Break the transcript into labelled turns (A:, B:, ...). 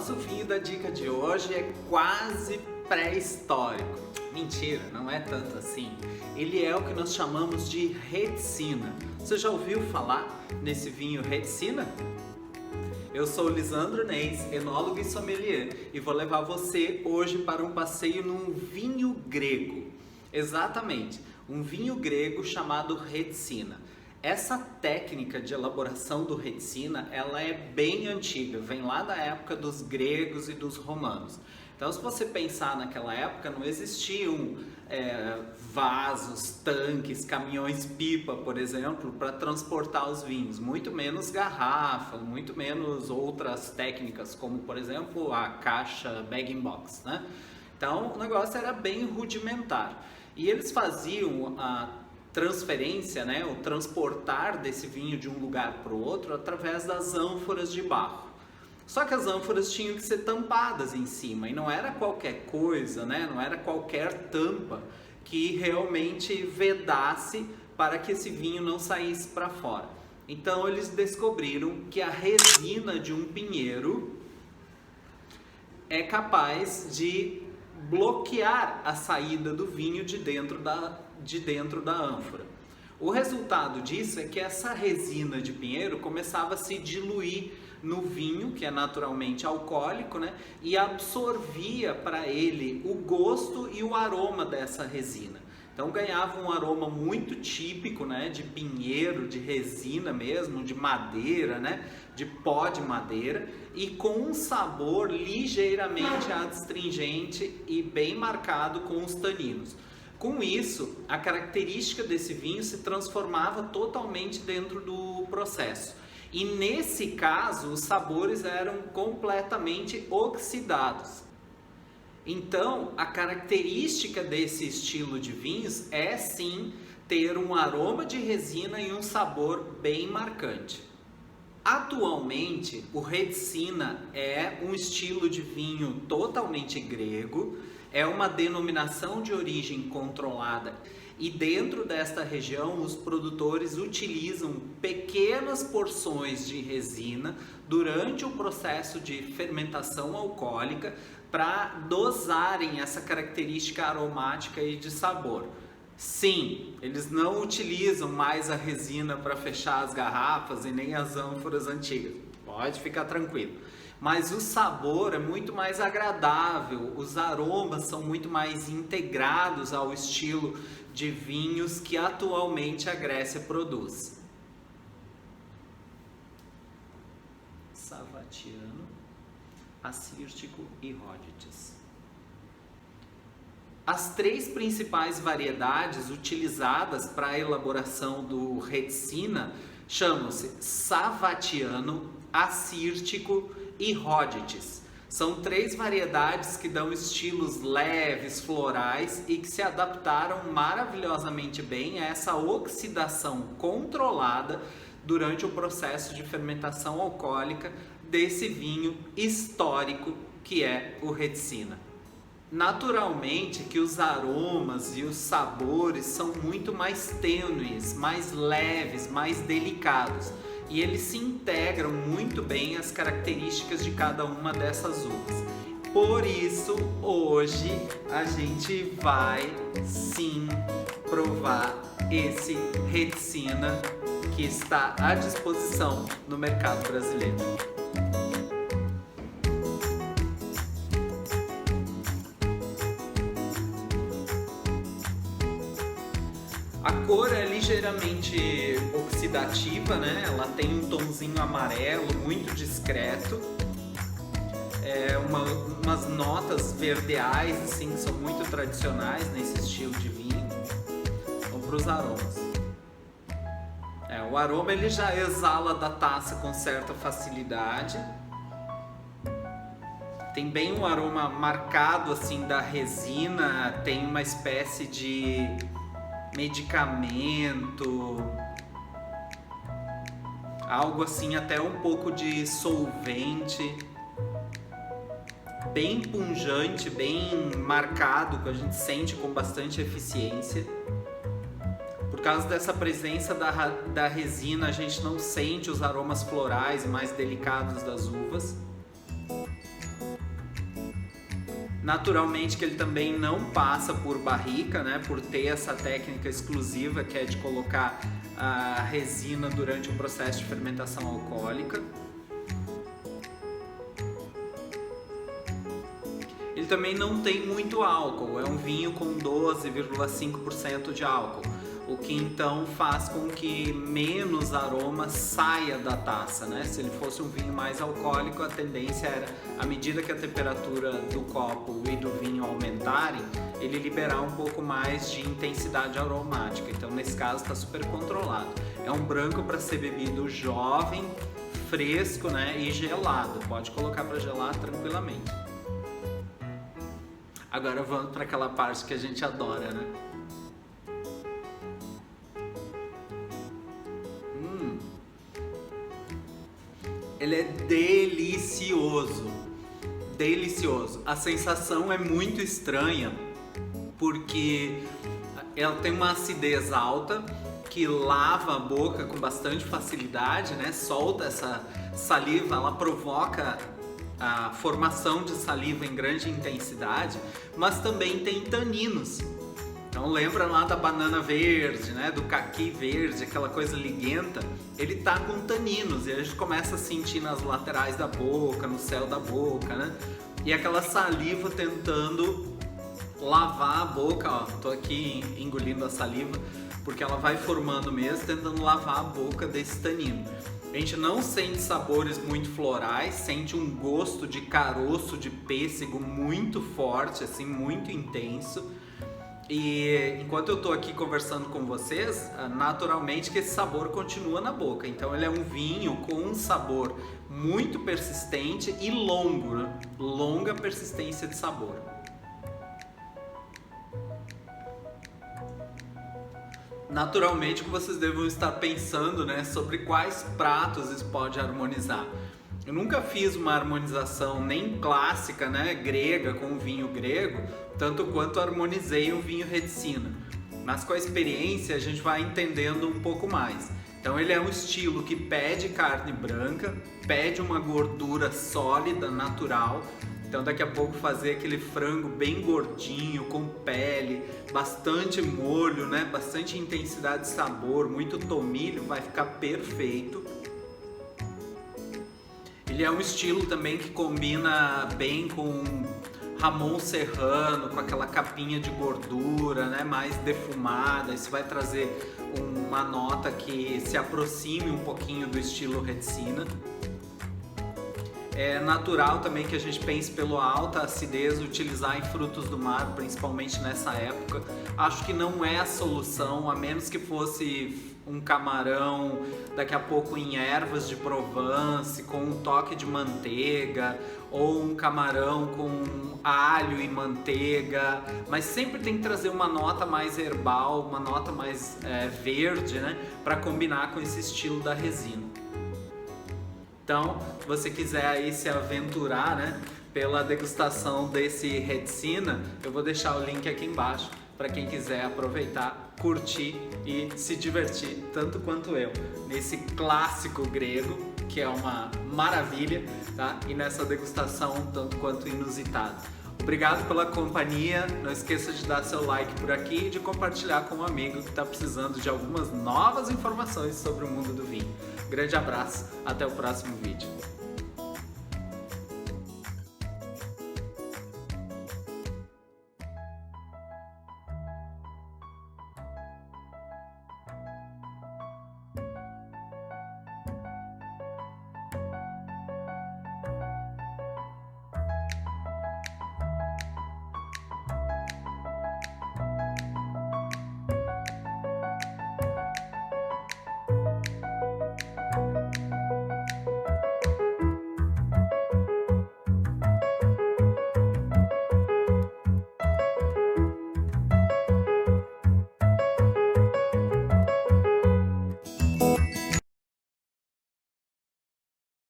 A: nosso vinho da dica de hoje é quase pré-histórico. Mentira, não é tanto assim. Ele é o que nós chamamos de Retsina. Você já ouviu falar nesse vinho Retsina? Eu sou o Lisandro Neis, enólogo e sommelier, e vou levar você hoje para um passeio num vinho grego. Exatamente, um vinho grego chamado Retsina. Essa técnica de elaboração do Retsina, ela é bem antiga, vem lá da época dos gregos e dos romanos. Então, se você pensar naquela época, não existiam vasos, tanques, caminhões-pipa, por exemplo, para transportar os vinhos, muito menos garrafa, muito menos outras técnicas, como, por exemplo, a caixa bag-in-box, né? Então, o negócio era bem rudimentar. E eles faziam a transferência, né, o transportar desse vinho de um lugar para o outro através das ânforas de barro. Só que as ânforas tinham que ser tampadas em cima e não era qualquer coisa, né, não era qualquer tampa que realmente vedasse para que esse vinho não saísse para fora. Então eles descobriram que a resina de um pinheiro é capaz de bloquear a saída do vinho de dentro da ânfora. O resultado disso é que essa resina de pinheiro começava a se diluir no vinho, que é naturalmente alcoólico, né? E absorvia para ele o gosto e o aroma dessa resina. Então ganhava um aroma muito típico, né? De pinheiro, de resina mesmo, de madeira, né? De pó de madeira, e com um sabor ligeiramente adstringente e bem marcado com os taninos. Com isso, a característica desse vinho se transformava totalmente dentro do processo. E nesse caso, os sabores eram completamente oxidados. Então, a característica desse estilo de vinhos é sim ter um aroma de resina e um sabor bem marcante. Atualmente, o Retsina é um estilo de vinho totalmente grego, é uma denominação de origem controlada e dentro desta região os produtores utilizam pequenas porções de resina durante o processo de fermentação alcoólica para dosarem essa característica aromática e de sabor. Sim, eles não utilizam mais a resina para fechar as garrafas e nem as ânforas antigas, pode ficar tranquilo. Mas o sabor é muito mais agradável, os aromas são muito mais integrados ao estilo de vinhos que atualmente a Grécia produz. Savatiano, Assírtico e Rhoditis. As três principais variedades utilizadas para a elaboração do Retsina chamam-se Savatiano, Assírtico e Rhoditis. São três variedades que dão estilos leves, florais e que se adaptaram maravilhosamente bem a essa oxidação controlada durante o processo de fermentação alcoólica desse vinho histórico que é o Retsina. Naturalmente que os aromas e os sabores são muito mais tênues, mais leves, mais delicados. E eles se integram muito bem às características de cada uma dessas uvas. Por isso, hoje a gente vai sim provar esse Retsina que está à disposição no mercado brasileiro. A cor é ligeiramente oxidativa, né? Ela tem um tomzinho amarelo muito discreto, umas notas verdeais, assim, que são muito tradicionais nesse estilo de vinho. Vamos para os aromas. O aroma ele já exala da taça com certa facilidade. Tem bem um aroma marcado assim da resina, tem uma espécie de medicamento, algo assim até um pouco de solvente, bem pungente, bem marcado, que a gente sente com bastante eficiência. Por causa dessa presença da resina, a gente não sente os aromas florais mais delicados das uvas. Naturalmente que ele também não passa por barrica, né, por ter essa técnica exclusiva que é de colocar a resina durante o processo de fermentação alcoólica. Ele também não tem muito álcool, é um vinho com 12,5% de álcool, o que então faz com que menos aroma saia da taça, né? Se ele fosse um vinho mais alcoólico, a tendência era, à medida que a temperatura do copo e do vinho aumentarem, ele liberar um pouco mais de intensidade aromática. Então, nesse caso, está super controlado. É um branco para ser bebido jovem, fresco, né? E gelado. Pode colocar para gelar tranquilamente. Agora vamos para aquela parte que a gente adora, né? Ele é delicioso, delicioso. A sensação é muito estranha porque ela tem uma acidez alta que lava a boca com bastante facilidade, né? Solta essa saliva, ela provoca a formação de saliva em grande intensidade, mas também tem taninos. Então lembra lá da banana verde, né? Do caqui verde, aquela coisa liguenta, ele tá com taninos e a gente começa a sentir nas laterais da boca, no céu da boca, né? E aquela saliva tentando lavar a boca, ó, tô aqui engolindo a saliva, porque ela vai formando mesmo, tentando lavar a boca desse tanino. A gente não sente sabores muito florais, sente um gosto de caroço de pêssego muito forte, assim, muito intenso. E enquanto eu tô aqui conversando com vocês, naturalmente que esse sabor continua na boca. Então ele é um vinho com um sabor muito persistente e longo, né? Longa persistência de sabor. Naturalmente que vocês devem estar pensando, né, sobre quais pratos isso pode harmonizar. Eu nunca fiz uma harmonização nem clássica, né, grega com vinho grego, tanto quanto harmonizei um vinho Retsina. Mas com a experiência a gente vai entendendo um pouco mais. Então ele é um estilo que pede carne branca, pede uma gordura sólida, natural. Então daqui a pouco fazer aquele frango bem gordinho, com pele, bastante molho, né? Bastante intensidade de sabor, muito tomilho, vai ficar perfeito. Ele é um estilo também que combina bem com Ramon Serrano, com aquela capinha de gordura, né? Mais defumada. Isso vai trazer uma nota que se aproxime um pouquinho do estilo Retsina. É natural também que a gente pense pela alta acidez, utilizar em frutos do mar, principalmente nessa época. Acho que não é a solução, a menos que fosse um camarão, daqui a pouco em ervas de Provence, com um toque de manteiga, ou um camarão com alho e manteiga, mas sempre tem que trazer uma nota mais herbal, uma nota mais verde, né, para combinar com esse estilo da resina. Então, se você quiser aí se aventurar, né, pela degustação desse Retsina, eu vou deixar o link aqui embaixo para quem quiser aproveitar, curtir e se divertir tanto quanto eu nesse clássico grego, que é uma maravilha, tá? E nessa degustação tanto quanto inusitada. Obrigado pela companhia, não esqueça de dar seu like por aqui e de compartilhar com um amigo que está precisando de algumas novas informações sobre o mundo do vinho. Grande abraço, até o próximo vídeo.